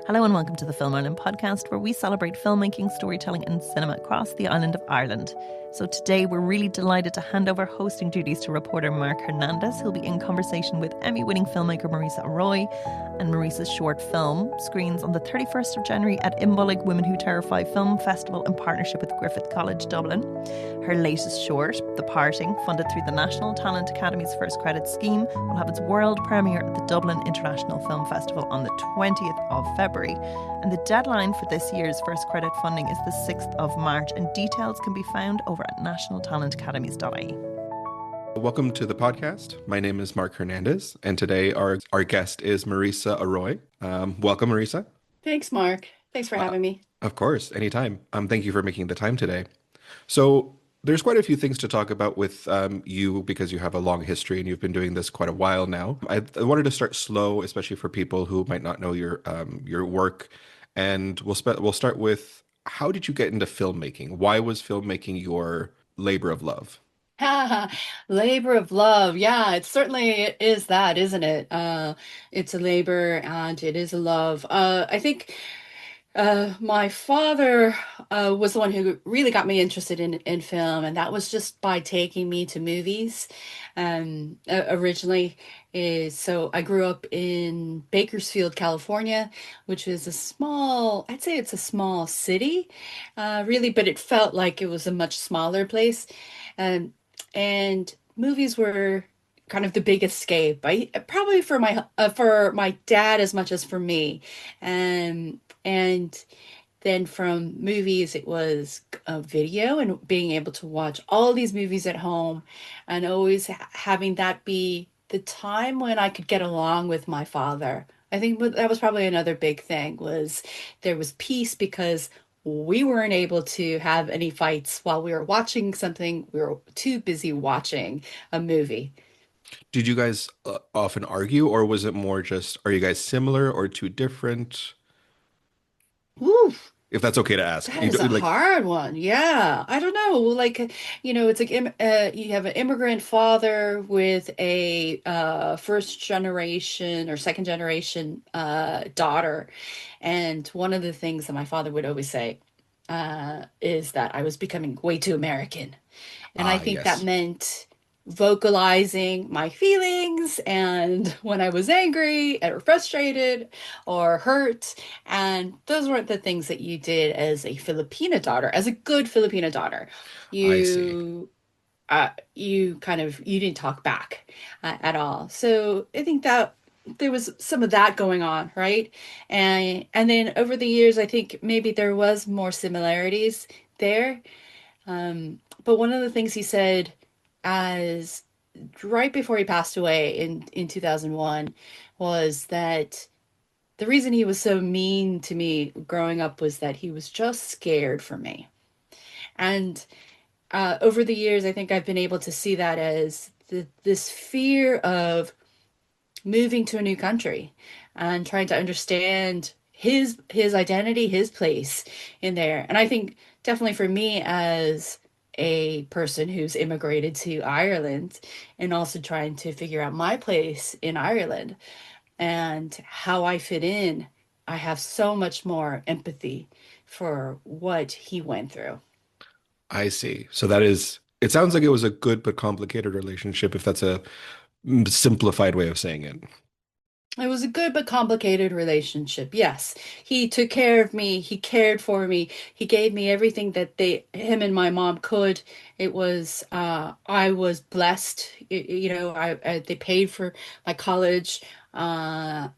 Hello and welcome to the Film Ireland podcast, where we celebrate filmmaking, storytelling and cinema across the island of Ireland. So today we're really delighted to hand over hosting duties to reporter Mark Hernandez, who'll be in conversation with Emmy-winning filmmaker Marissa Aroy. And Marissa's short film screens on the 31st of January at Imbolg Who Terrify Film Festival in partnership with Griffith College Dublin. Her latest short, The Parting, funded through the National Talent Academies First Credit Scheme, will have its world premiere at the Dublin International Film Festival on the 20th of February. And the deadline for this year's First Credit funding is the 6th of March, and details can be found over at nationaltalentacademies.ie. Welcome to the podcast. My name is Mark Hernandez, and today our guest is Marissa Aroy. Welcome, Marissa. Thanks, Mark. Thanks for having me. Of course, anytime. Thank you for making the time today. So there's quite a few things to talk about with you because you have a long history and you've been doing this quite a while now. I wanted to start slow, especially for people who might not know your work. And we'll start with, how did you get into filmmaking? Why was filmmaking your labor of love? Labor of love. Yeah, it certainly is that, isn't it? It's a labor and it is a love. I think my father was the one who really got me interested in film, and that was just by taking me to movies. Originally, so I grew up in Bakersfield, California, which is I'd say it's a small city, really, but it felt like it was a much smaller place. And movies were kind of the big escape. Probably for my dad as much as for me. And then from movies, it was a video and being able to watch all these movies at home, and always having that be the time when I could get along with my father. I think that was probably another big thing, was there was peace because we weren't able to have any fights while we were watching something. We were too busy watching a movie. Did you guys often argue, or was it more just, are you guys similar or too different? Ooh, If that's okay to ask. that is a hard one. Yeah, I don't know. Like, it's like you have an immigrant father with a first generation or second generation daughter. And one of the things that my father would always say is that I was becoming way too American. And I think that Yes. meant vocalizing my feelings and when I was angry or frustrated or hurt. And those weren't the things that you did as a Filipina daughter, as a good Filipina daughter. I see. You you didn't talk back at all. So I think that there was some of that going on, right? And then over the years, I think maybe there was more similarities there. But one of the things he said, as right before he passed away in 2001, was that the reason he was so mean to me growing up was that he was just scared for me. And over the years, I think I've been able to see that as this fear of moving to a new country and trying to understand his identity, his place in there. And I think definitely for me, as a person who's immigrated to Ireland and also trying to figure out my place in Ireland and how I fit in, I have so much more empathy for what he went through. I see. So it sounds like it was a good but complicated relationship, if that's a simplified way of saying it. It was a good but complicated relationship. Yes. He took care of me. He cared for me. He gave me everything that him and my mom could. It was, I was blessed. They paid for my college. I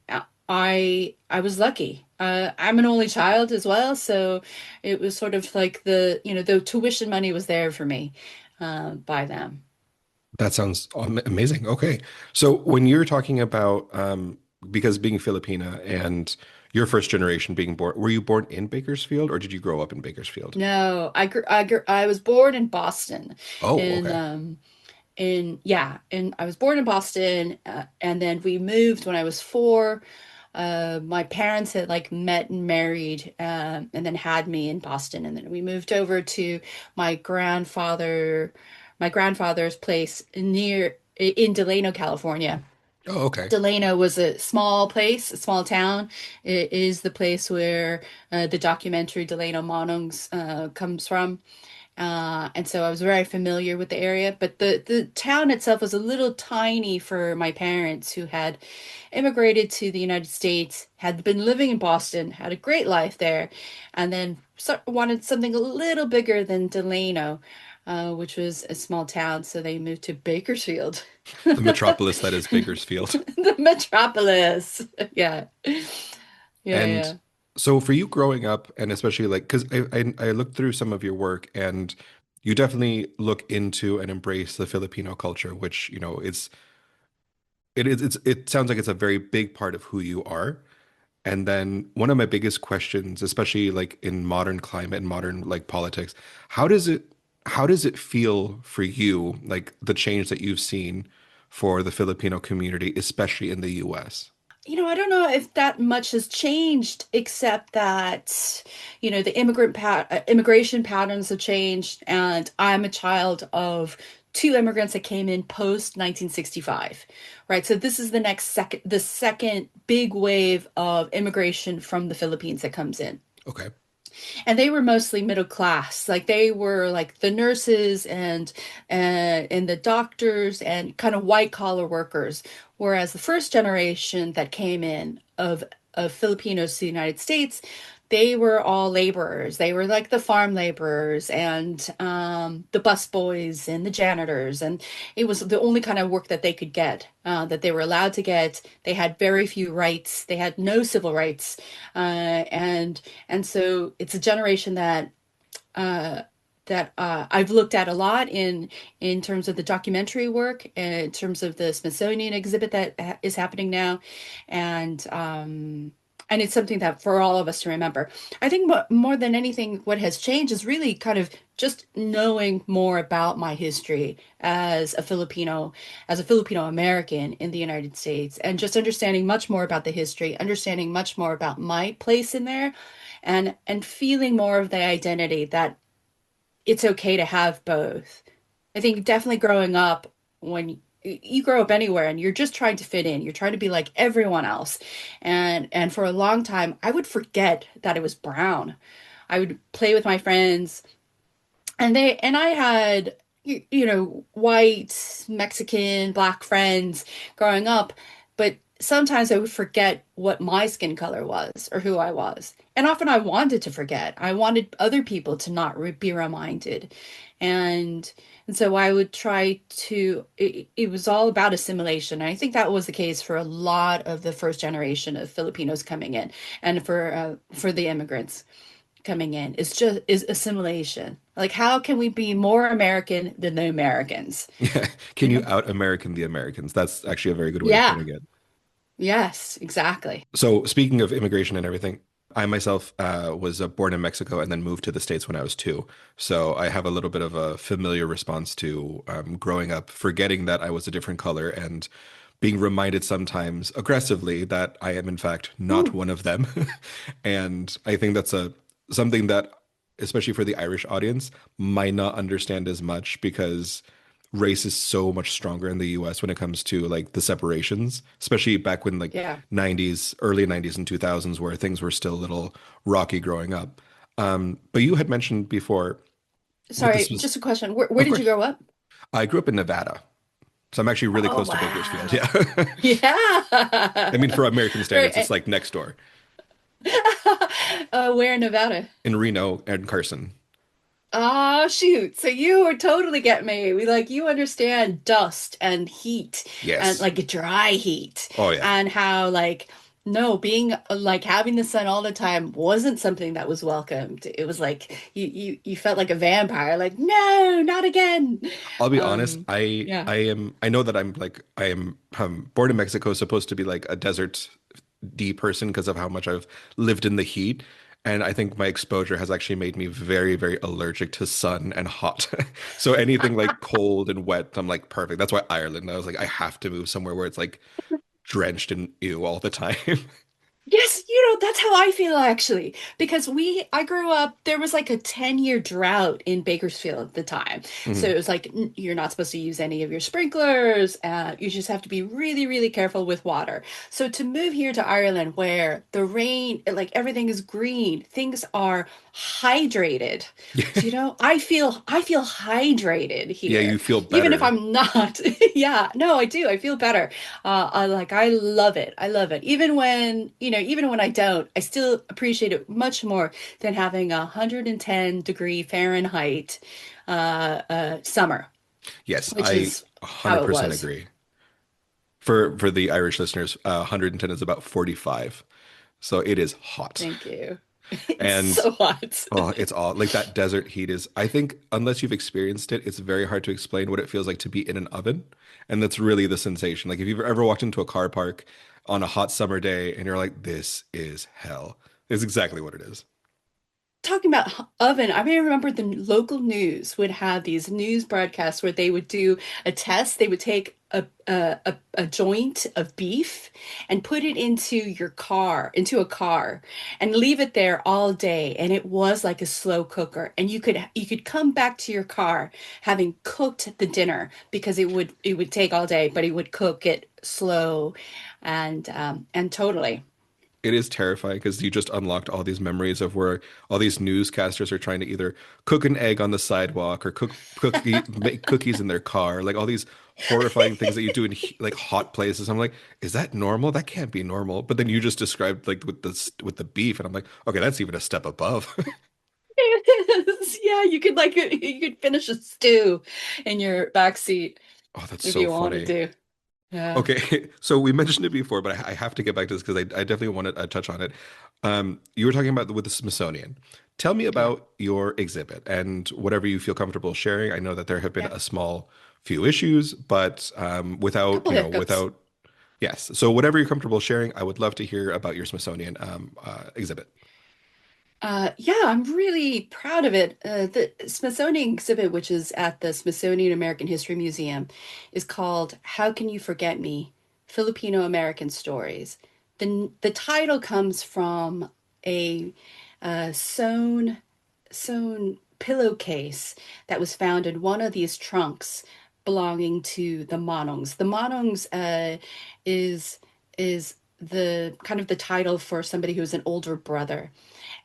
was lucky. I'm an only child as well, so it was sort of like the tuition money was there for me, by them. That sounds amazing. Okay. So when you're talking about, because being Filipina and your first generation being born, were you born in Bakersfield or did you grow up in Bakersfield? No, I was born in Boston, Oh, in okay. and I was born in Boston, and then we moved when I was 4. My parents had like met and married, and then had me in Boston, and then we moved over to my grandfather's place in Delano, California. Oh, okay. Delano was a small place, a small town. It is the place where the documentary Delano Monongs comes from. And so I was very familiar with the area, but the town itself was a little tiny for my parents who had immigrated to the United States, had been living in Boston, had a great life there, and then wanted something a little bigger than Delano, which was a small town. So they moved to Bakersfield, The metropolis that is Bakersfield. the metropolis. Yeah. Yeah, And yeah. so for you growing up, and especially like, because I looked through some of your work, and you definitely look into and embrace the Filipino culture, which, it sounds like it's a very big part of who you are. And then one of my biggest questions, especially like in modern climate and modern like politics, how does it how does it feel for you, like the change that you've seen for the Filipino community, especially in the US? I don't know if that much has changed, except that, the immigration patterns have changed, and I'm a child of two immigrants that came in post 1965, right? So this is the second big wave of immigration from the Philippines that comes in. Okay. And they were mostly middle class, like they were like the nurses and the doctors and kind of white collar workers, whereas the first generation that came in of Filipinos to the United States, they were all laborers. They were like the farm laborers and the bus boys and the janitors, and it was the only kind of work that they could get, that they were allowed to get. They had very few rights. They had no civil rights, and so it's a generation uh, that I've looked at a lot in terms of the documentary work, in terms of the Smithsonian exhibit that is happening now, and and it's something that for all of us to remember. I think more than anything, what has changed is really kind of just knowing more about my history as a Filipino American in the United States, and just understanding much more about the history, understanding much more about my place in there, and feeling more of the identity that it's okay to have both. I think definitely growing up, when you grow up anywhere and you're just trying to fit in, you're trying to be like everyone else. And for a long time, I would forget that it was brown. I would play with my friends, and I had white, Mexican, black friends growing up, but sometimes I would forget what my skin color was or who I was. And often I wanted to forget. I wanted other people to not be reminded. And and so I would try to it was all about assimilation. And I think that was the case for a lot of the first generation of Filipinos coming in, and for the immigrants coming in. It's just is assimilation. Like, how can we be more American than the Americans? Yeah. Can you out-American the Americans? That's actually a very good way of Yeah. putting it. Yes, exactly. So speaking of immigration and everything, I myself was born in Mexico and then moved to the States when I was 2. So I have a little bit of a familiar response to growing up, forgetting that I was a different color and being reminded sometimes aggressively that I am in fact not Ooh. one of them. And I think that's a something that, especially for the Irish audience, might not understand as much because race is so much stronger in the US when it comes to like the separations, especially back when like Yeah. 90s, early 90s and 2000s where things were still a little rocky growing up. But you had mentioned before with Sorry, this was, just a question. Where of did you course, grow up? I grew up in Nevada. So I'm actually really Oh, close to Bakersfield. wow. Yeah. I mean, Yeah. for American Right. standards, it's like next door Where in Nevada? in Reno and Carson. Oh, shoot. So you would totally get me. You understand dust and heat, and Yes. like dry heat, Oh, yeah. and how no, being like having the sun all the time wasn't something that was welcomed. It was like you felt like a vampire, like, no, not again. I'll be honest. Um, yeah. I know that I'm like I am born in Mexico, supposed to be like a desert D person because of how much I've lived in the heat. And I think my exposure has actually made me very, very allergic to sun and hot. So anything like cold and wet, I'm like perfect. That's why Ireland. I was like, I have to move somewhere where it's like drenched in ew all the time. Yes, that's how I feel actually. Because I grew up, there was like a 10-year drought in Bakersfield at the time. So Mhm. it was like, you're not supposed to use any of your sprinklers. You just have to be really, really careful with water. So to move here to Ireland, where the rain, like everything is green, things are hydrated. I feel hydrated Yeah, here, you feel even if better. I'm not. Yeah, no, I do. I feel better. I love it. I love it. Even when I don't, I still appreciate it much more than having 110-degree Fahrenheit summer, Yes, which I is how it 100% was. agree. For the Irish listeners, 110 is about 45. So it is hot. Thank you. It's And so hot. oh, it's all like that desert heat is, I think, unless you've experienced it, it's very hard to explain what it feels like to be in an oven. And that's really the sensation. Like if you've ever walked into a car park on a hot summer day and you're like, this is hell, it's exactly what it is. Talking about oven, I may remember the local news would have these news broadcasts where they would do a test. They would take a joint of beef and put it into a car, and leave it there all day. And it was like a slow cooker. And you could come back to your car having cooked the dinner because it would take all day, but it would cook it slow and totally. It is terrifying because you just unlocked all these memories of where all these newscasters are trying to either cook an egg on the sidewalk or make cookies in their car, like all these horrifying things that you do in like hot places. I'm like, is that normal? That can't be normal. But then you just described like with the beef, and I'm like, okay, that's even a step above. It is. Yeah, you could finish a stew in your back seat Oh, that's if so you wanted funny. to. Yeah. Okay, so we mentioned it before, but I have to get back to this because I definitely want to touch on it. You were talking about with the Smithsonian. Tell me Yeah. about your exhibit and whatever you feel comfortable sharing. I know that there have been Yeah. a small few issues, but without, Couple hiccups. without, yes. So whatever you're comfortable sharing, I would love to hear about your Smithsonian exhibit. Yeah, I'm really proud of it. The Smithsonian exhibit, which is at the Smithsonian American History Museum, is called "How Can You Forget Me? Filipino American Stories." The title comes from a sewn pillowcase that was found in one of these trunks belonging to the Manongs. The Manongs is the kind of the title for somebody who's an older brother.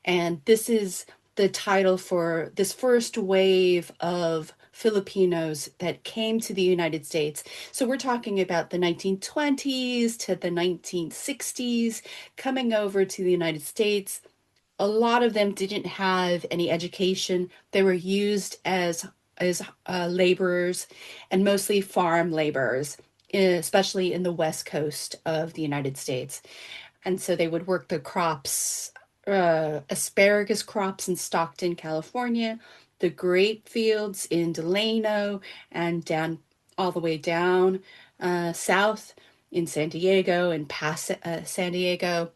And this is the title for this first wave of Filipinos that came to the United States. So we're talking about the 1920s to the 1960s coming over to the United States. A lot of them didn't have any education. They were used as laborers, and mostly farm laborers, especially in the west coast of the United States. And so they would work the crops, asparagus crops in Stockton, California, the grape fields in Delano, and down all the way down south in San Diego and past San Diego.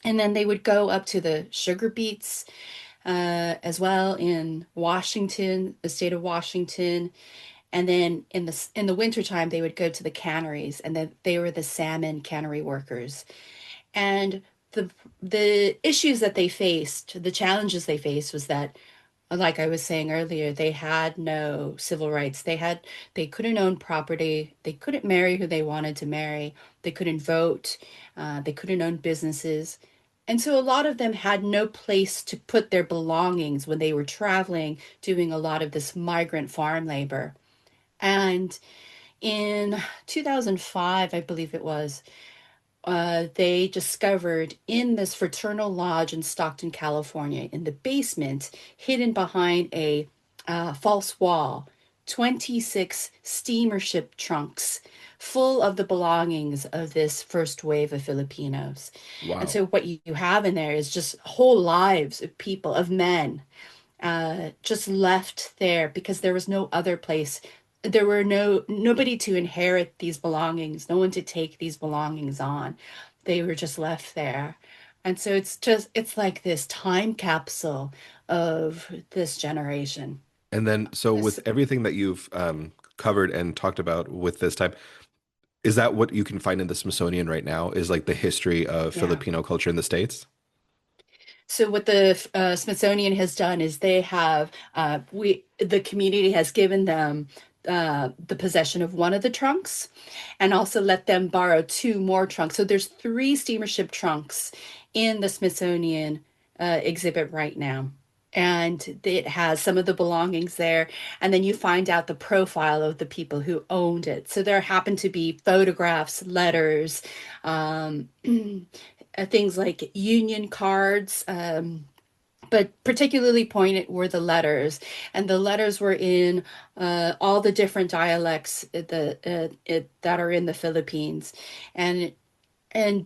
And then they would go up to the sugar beets as well in Washington, the state of Washington. And then in the wintertime, they would go to the canneries, and then they were the salmon cannery workers. And the issues that they faced, the challenges they faced was that, like I was saying earlier, they had no civil rights. They couldn't own property. They couldn't marry who they wanted to marry. They couldn't vote. They couldn't own businesses. And so a lot of them had no place to put their belongings when they were traveling, doing a lot of this migrant farm labor. And in 2005, I believe it was, they discovered in this fraternal lodge in Stockton, California, in the basement, hidden behind a false wall, 26 steamer ship trunks full of the belongings of this first wave of Filipinos. And Wow. so, what you have in there is just whole lives of people, of men, just left there because there was no other place. There were nobody to inherit these belongings, no one to take these belongings on. They were just left there. And so it's like this time capsule of this generation. And then, so with This, everything that you've covered and talked about with this type, Is that what you can find in the Smithsonian right now? Is like the history of Yeah. Filipino culture in the States? So what the Smithsonian has done is they have the community has given them the possession of one of the trunks, and also let them borrow two more trunks. So there's three steamer ship trunks in the Smithsonian exhibit right now. And it has some of the belongings there. And then you find out the profile of the people who owned it. So there happen to be photographs, letters, um, things like union cards. But particularly poignant were the letters, and the letters were in all the different dialects that are in the Philippines, and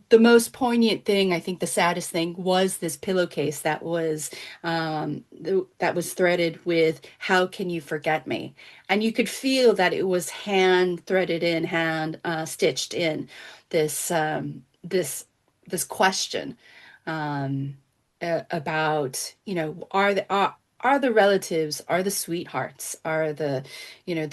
the most poignant thing, I think, the saddest thing was this pillowcase that was threaded with "How can you forget me?" And you could feel that it was hand threaded in, hand stitched in this question. Um, about, are the relatives, are the sweethearts, are the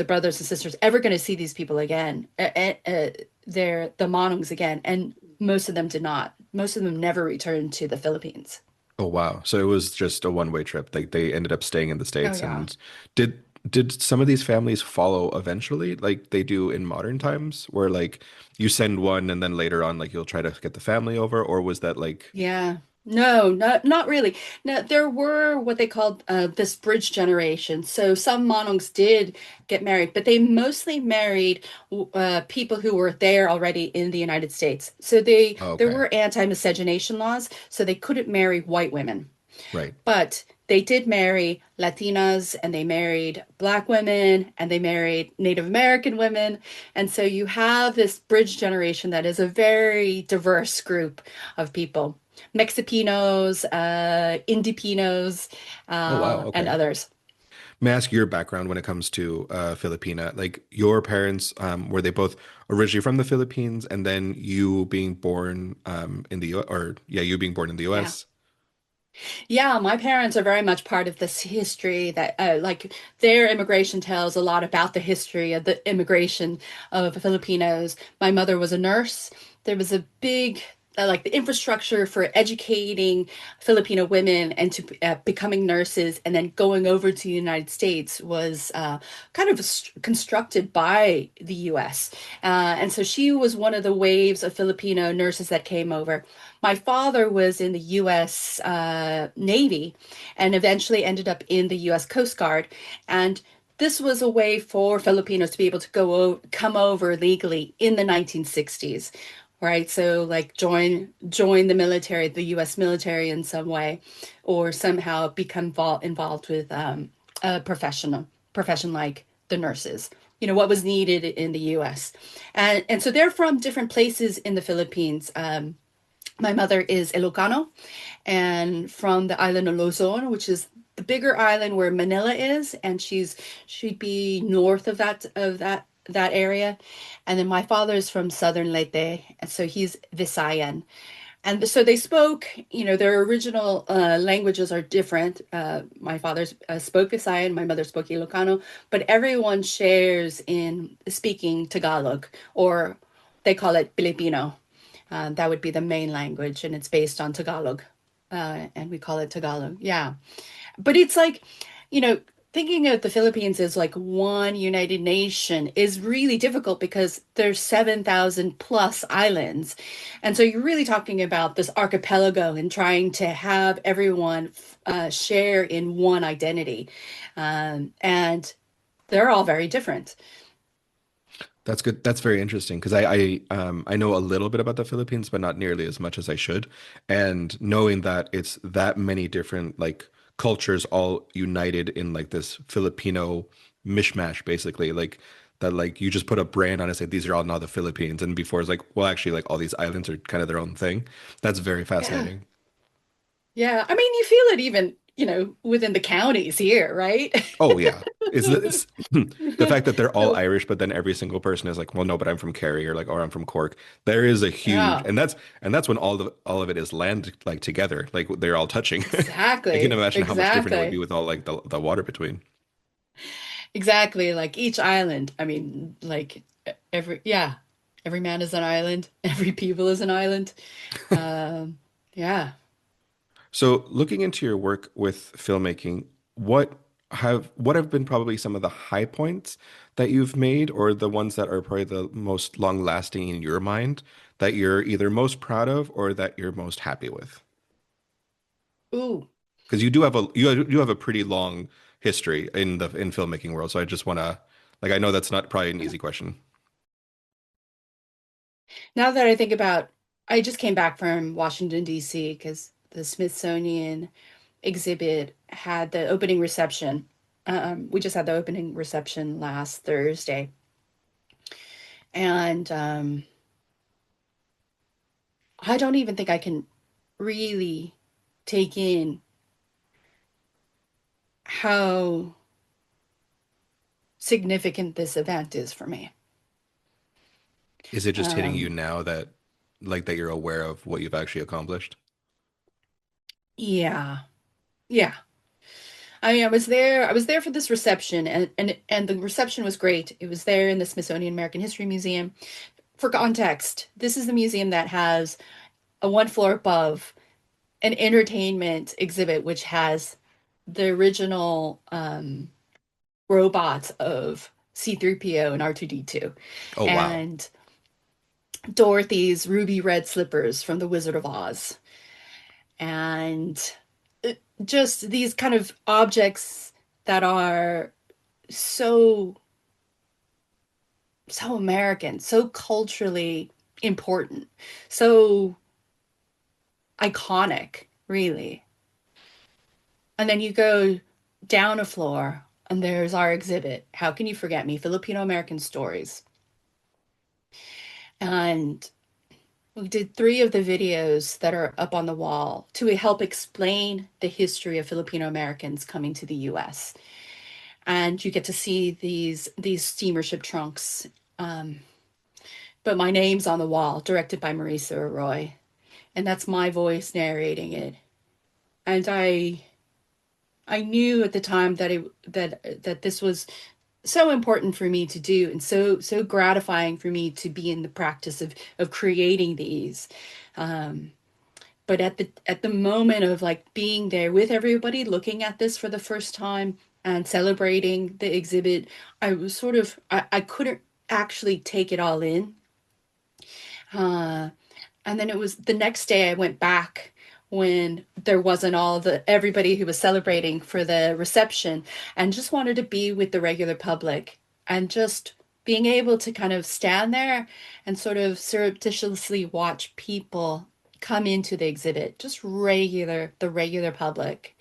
brothers and sisters ever going to see these people again? They're the Manongs again, and most of them did not. Most of them never returned to the Philippines. Oh wow. So it was just a one-way trip. Like they ended up staying in the Oh States yeah. and did did some of these families follow eventually, like they do in modern times, where like you send one and then later on like you'll try to get the family over, or was that like Yeah. No, not really. No, there were what they called this bridge generation. So some Monongs did get married, but they mostly married people who were there already in the United States. So there okay, were anti-miscegenation laws, so they couldn't marry white women. right. But they did marry Latinas, and they married Black women, and they married Native American women. And so you have this bridge generation that is a very diverse group of people. Mexicanos, Indipinos, Oh wow, and okay. others. May I ask your background when it comes to Filipina? Like your parents, were they both originally from the Philippines, and then you being born in the U or yeah, you being born in the Yeah. US? Yeah, my parents are very much part of this history that, like, their immigration tells a lot about the history of the immigration of Filipinos. My mother was a nurse. There was a big, like, the infrastructure for educating Filipino women and to becoming nurses and then going over to the United States was kind of constructed by the US. And so she was one of the waves of Filipino nurses that came over. My father was in the U.S. Navy and eventually ended up in the U.S. Coast Guard. And this was a way for Filipinos to be able to come over legally in the 1960s, right? So like join the military, the U.S. military in some way, or somehow become involved with a profession like the nurses. What was needed in the U.S. And so they're from different places in the Philippines. My mother is Ilocano and from the island of Luzon, which is the bigger island where Manila is, and she'd be north of that area. And then my father is from southern Leyte, and so he's Visayan. And so they spoke, their original languages are different. My father spoke Visayan, my mother spoke Ilocano, but everyone shares in speaking Tagalog, or they call it Filipino. That would be the main language, and it's based on Tagalog. And we call it Tagalog. Yeah. But it's like, you know, thinking of the Philippines as like one united nation is really difficult because there's 7,000 plus islands. And so you're really talking about this archipelago and trying to have everyone share in one identity. And they're all very different. That's good. That's very interesting because I know a little bit about the Philippines, but not nearly as much as I should. And knowing that it's that many different like cultures all united in like this Filipino mishmash, basically, like that like you just put a brand on it, say these are all now the Philippines, and before it's like, well, actually, like all these islands are kind of their own thing. That's very Yeah. fascinating. Yeah. I mean, you feel it even, within the counties here, right? Oh yeah. It's the fact that they're all So, Irish, but then every single person is like, well, no, but I'm from Kerry or like, or I'm from Cork. There is a huge, yeah, and that's when all of it is land like together, like they're all touching. I can exactly. imagine how much different it would be Exactly. with all like the water between. Exactly. Like each island, I mean, like yeah. Every man is an island. Every people is an island. Um, yeah. So, looking into your work with filmmaking, what have been probably some of the high points that you've made, or the ones that are probably the most long lasting in your mind that you're either most proud of or that you're most happy with? Ooh. Because you have a pretty long history in the in filmmaking world, so I just want to like I know that's not probably an easy question. Now that I think about, I just came back from Washington, D.C. because the Smithsonian exhibit had the opening reception. We just had the opening reception last Thursday. And I don't even think I can really take in how significant this event is for me. Is it just hitting you Um, now that like that you're aware of what you've actually accomplished? yeah, yeah. I mean, I was there for this reception, and the reception was great. It was there in the Smithsonian American History Museum. For context, this is the museum that has a one floor above an entertainment exhibit, which has the original robots of C3PO and R2D2, Oh wow. and Dorothy's ruby red slippers from The Wizard of Oz, and just these kind of objects that are so so American, so culturally important, so iconic, really. And then you go down a floor and there's our exhibit, How Can You Forget Me? Filipino American Stories. And we did three of the videos that are up on the wall to help explain the history of Filipino Americans coming to the US. And you get to see these steamer ship trunks. Um, but my name's on the wall, directed by Marissa Aroy. And that's my voice narrating it. And I knew at the time that this was so important for me to do, and so gratifying for me to be in the practice of creating these. Um, but at the moment of like being there with everybody, looking at this for the first time and celebrating the exhibit, I was sort of I couldn't actually take it all in. Uh, and then it was the next day I went back when there wasn't all the everybody who was celebrating for the reception, and just wanted to be with the regular public, and just being able to kind of stand there and sort of surreptitiously watch people come into the exhibit, just the regular public.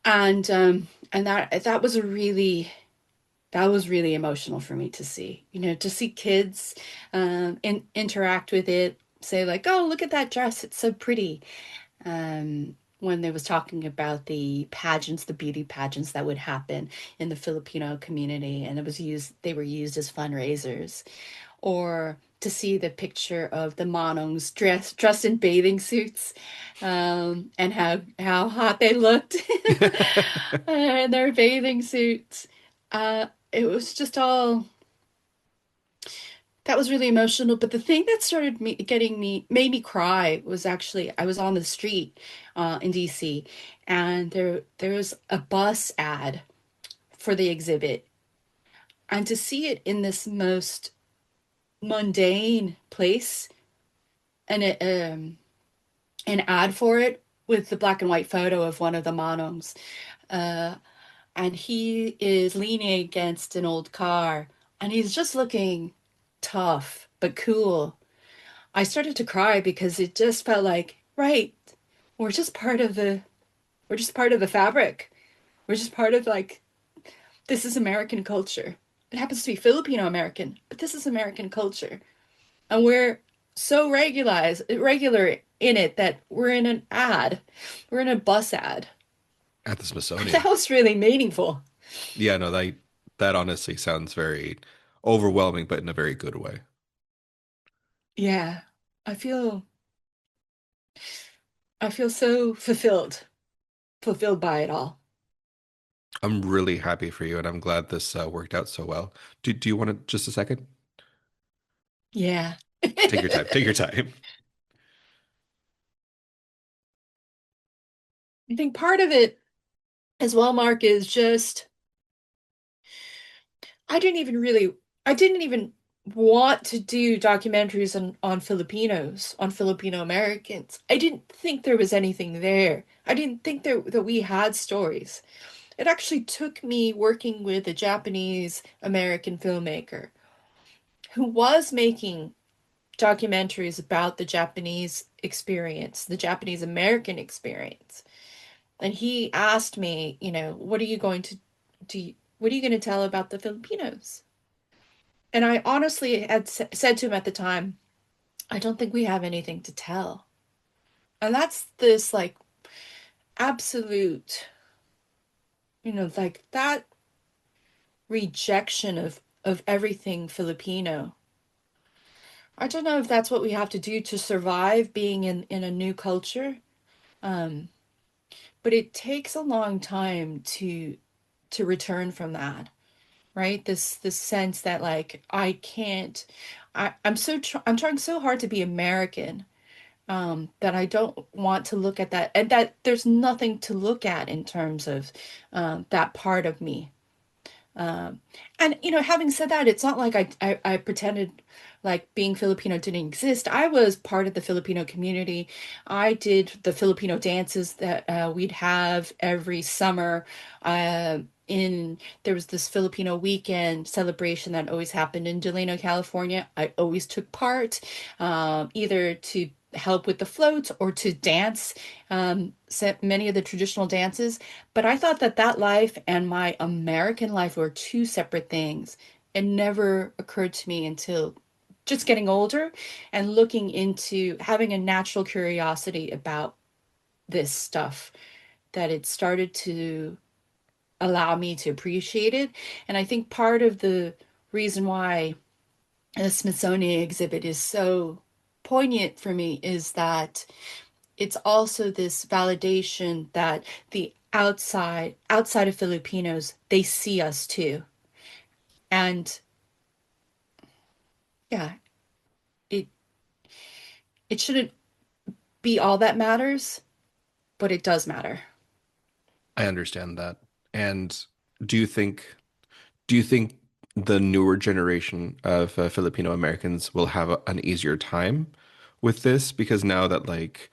And that was a really that was really emotional for me to see. To see kids interact with it, say like, "Oh, look at that dress; it's so pretty." When they was talking about the pageants, the beauty pageants that would happen in the Filipino community, and they were used as fundraisers, or to see the picture of the Manongs dressed in bathing suits, and how hot they looked in their bathing suits. It was just all that was really emotional. But the thing that started made me cry was actually I was on the street in DC, and there was a bus ad for the exhibit, and to see it in this most mundane place, and an ad for it with the black and white photo of one of the Manongs, uh, and he is leaning against an old car, and he's just looking tough but cool. I started to cry because it just felt like, right, we're just part of the we're just part of the fabric. We're just part of like this is American culture. It happens to be Filipino American, but this is American culture. And we're so regular in it that we're in an ad. We're in a bus ad. At the That Smithsonian. was really meaningful. Yeah, no, that honestly sounds very overwhelming, but in a very good way. Yeah. I feel I feel so fulfilled by it all. I'm really happy for you, and I'm glad this worked out so well. Do you want to just a second? Yeah. Take your time. I Take your time. think part of it as well, Mark, is just I didn't even really I didn't even want to do documentaries on Filipinos, on Filipino Americans. I didn't think there was anything there. I didn't think that we had stories. It actually took me working with a Japanese American filmmaker who was making documentaries about the Japanese experience, the Japanese American experience. And he asked me, what are you going to do? What are you going to tell about the Filipinos? And I honestly had said to him at the time, I don't think we have anything to tell. And that's this like absolute, like that rejection of everything Filipino. I don't know if that's what we have to do to survive being in a new culture. Um, but it takes a long time to return from that, right? This sense that like I can't I'm trying so hard to be American, that I don't want to look at that, and that there's nothing to look at in terms of that part of me. Um, and having said that, it's not like I pretended like being Filipino didn't exist. I was part of the Filipino community. I did the Filipino dances that we'd have every summer. In There was this Filipino weekend celebration that always happened in Delano, California. I always took part, either to help with the floats or to dance many of the traditional dances. But I thought that that life and my American life were two separate things. It never occurred to me until just getting older and looking into having a natural curiosity about this stuff, that it started to allow me to appreciate it. And I think part of the reason why the Smithsonian exhibit is so poignant for me is that it's also this validation that the outside of Filipinos, they see us too. And yeah, it it shouldn't be all that matters, but it does matter. I understand that. And do you think do you think the newer generation of Filipino Americans will have an easier time with this? Because now that like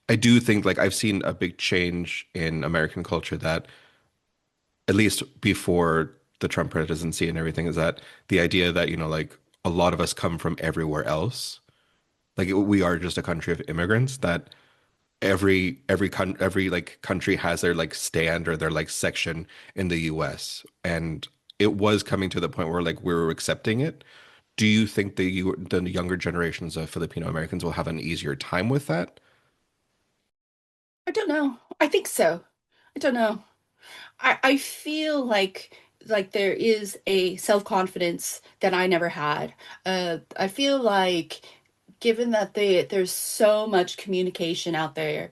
I do think like I've seen a big change in American culture that at least before the Trump presidency and everything is that the idea that, like a lot of us come from everywhere else. Like we are just a country of immigrants that every like country has their like stand or their like section in the US. And it was coming to the point where like we were accepting it. Do you think the younger generations of Filipino Americans will have an easier time with that? I don't know. I think so. I don't know. I feel like there is a self-confidence that I never had. I feel like given that there's so much communication out there,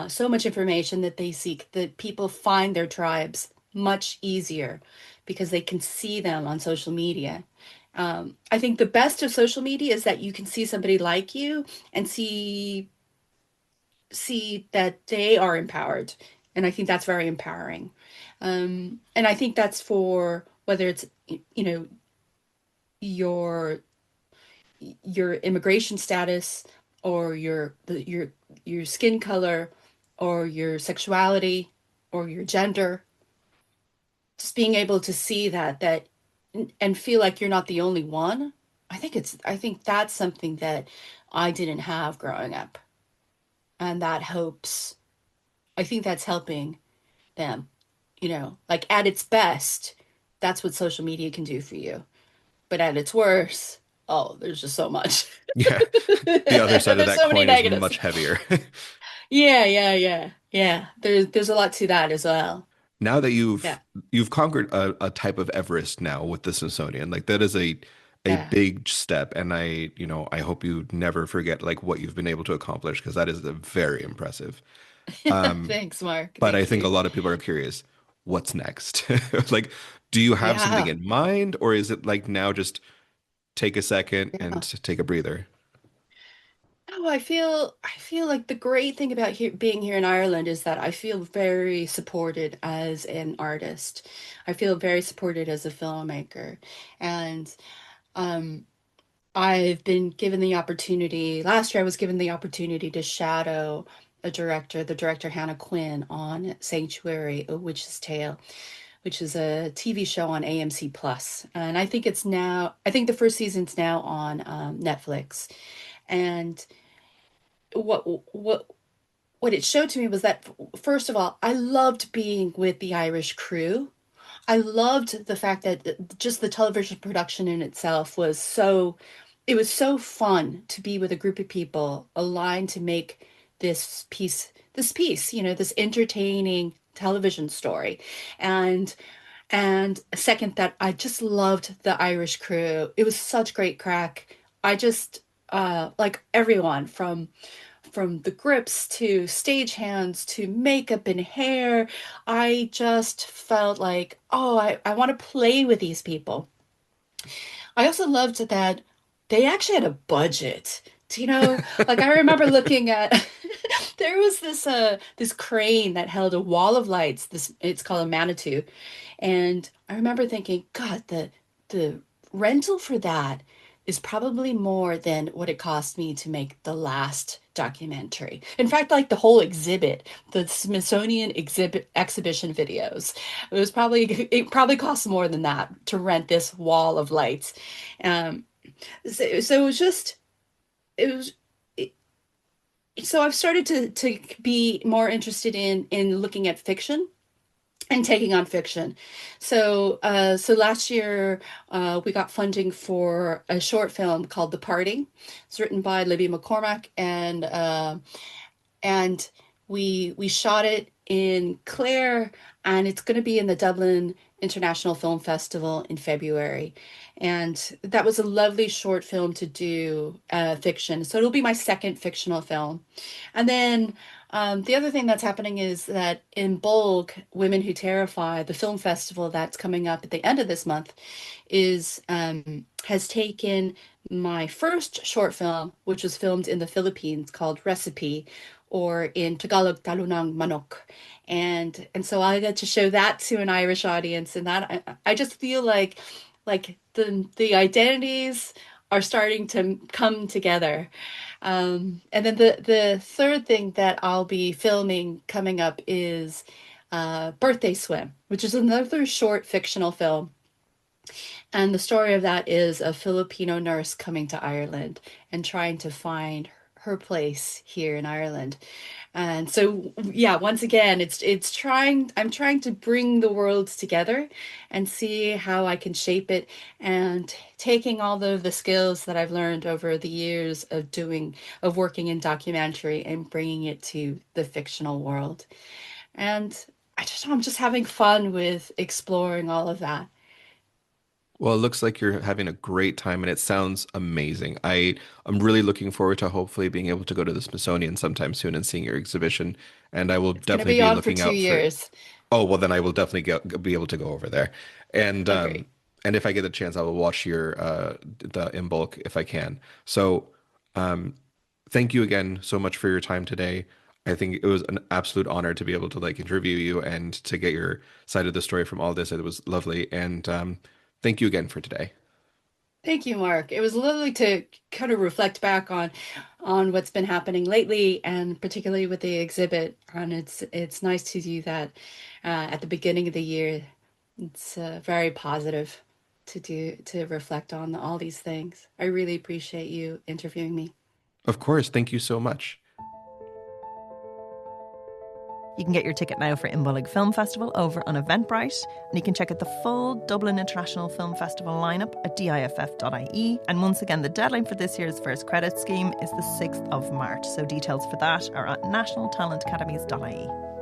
so much information that they seek, that people find their tribes much easier because they can see them on social media. I think the best of social media is that you can see somebody like you and see that they are empowered. And I think that's very empowering. And I think that's for whether it's, you know, your your immigration status or your skin color or your sexuality or your gender, just being able to see that and feel like you're not the only one. I think that's something that I didn't have growing up. And that helps. I think that's helping them, like at its best, that's what social media can do for you. But at its worst, oh, there's just so much. Yeah. The other side of There's that so many coin is negatives. much heavier. Yeah. There's a lot to that as well. Now that Yeah. you've conquered a type of Everest now with the Smithsonian, like that is a Yeah. big step. And I hope you never forget like what you've been able to accomplish because that is very impressive. Um, Thanks, Mark. but I Thank think a you. lot of people are curious, what's next? Like, do you have something Yeah. in mind, or is it like now just take a second Yeah. and take a breather. Oh, I feel like the great thing about being here in Ireland is that I feel very supported as an artist. I feel very supported as a filmmaker. And um I've been given the opportunity, last year I was given the opportunity to shadow the director Hannah Quinn on Sanctuary, A Witch's Tale, which is a TV show on AMC Plus. And I think the first season's now on Netflix. And what what what it showed to me was that, first of all, I loved being with the Irish crew. I loved the fact that just the television production in itself was it was so fun to be with a group of people aligned to make this entertaining television story. And second, that I just loved the Irish crew. It was such great crack. I just like everyone from the grips to stagehands to makeup and hair. I just felt like, oh, I want to play with these people. I also loved that they actually had a budget. Like I remember looking at there was this crane that held a wall of lights. It's called a Manitou. And I remember thinking, God, the rental for that is probably more than what it cost me to make the last documentary. In fact, like the whole exhibit, the Smithsonian exhibition videos, it probably cost more than that to rent this wall of lights. Um, so it was just it was it, so I've started to be more interested in looking at fiction and taking on fiction. So last year we got funding for a short film called The Parting. It's written by Libby McCormack, and we shot it in Clare, and it's going to be in the Dublin International Film Festival in February. And that was a lovely short film to do, fiction. So it'll be my second fictional film. And then the other thing that's happening is that in Imbolg, Women Who Terrify, the film festival that's coming up at the end of this month, is has taken my first short film, which was filmed in the Philippines, called Recipe, or in Tagalog, Talunang, Manok. And so I got to show that to an Irish audience, and that I just feel like the identities are starting to come together. And then the third thing that I'll be filming coming up is Birthday Swim, which is another short fictional film. And the story of that is a Filipino nurse coming to Ireland and trying to find her place here in Ireland. And so, yeah, once again, I'm trying to bring the worlds together and see how I can shape it, and taking all the skills that I've learned over the years of working in documentary and bringing it to the fictional world. And I'm just having fun with exploring all of that. Well, it looks like you're having a great time and it sounds amazing. I'm really looking forward to hopefully being able to go to the Smithsonian sometime soon and seeing your exhibition. And I will It's going to definitely be be on for looking two out for. years. Oh, well, then I will definitely be able to go over there. And Oh, great. and if I get the chance, I will watch your the in bulk if I can. So, um, thank you again so much for your time today. I think it was an absolute honor to be able to like interview you and to get your side of the story from all this. It was lovely. And thank you again for today. Thank you, Mark. It was lovely to kind of reflect back on what's been happening lately, and particularly with the exhibit. And it's nice to do that at the beginning of the year. It's very positive to reflect on all these things. I really appreciate you interviewing me. Of course, thank you so much. You can get your ticket now for Imbolg Film Festival over on Eventbrite, and you can check out the full Dublin International Film Festival lineup at diff.ie. And once again, the deadline for this year's first credit scheme is the 6th of March, so details for that are at nationaltalentacademies.ie.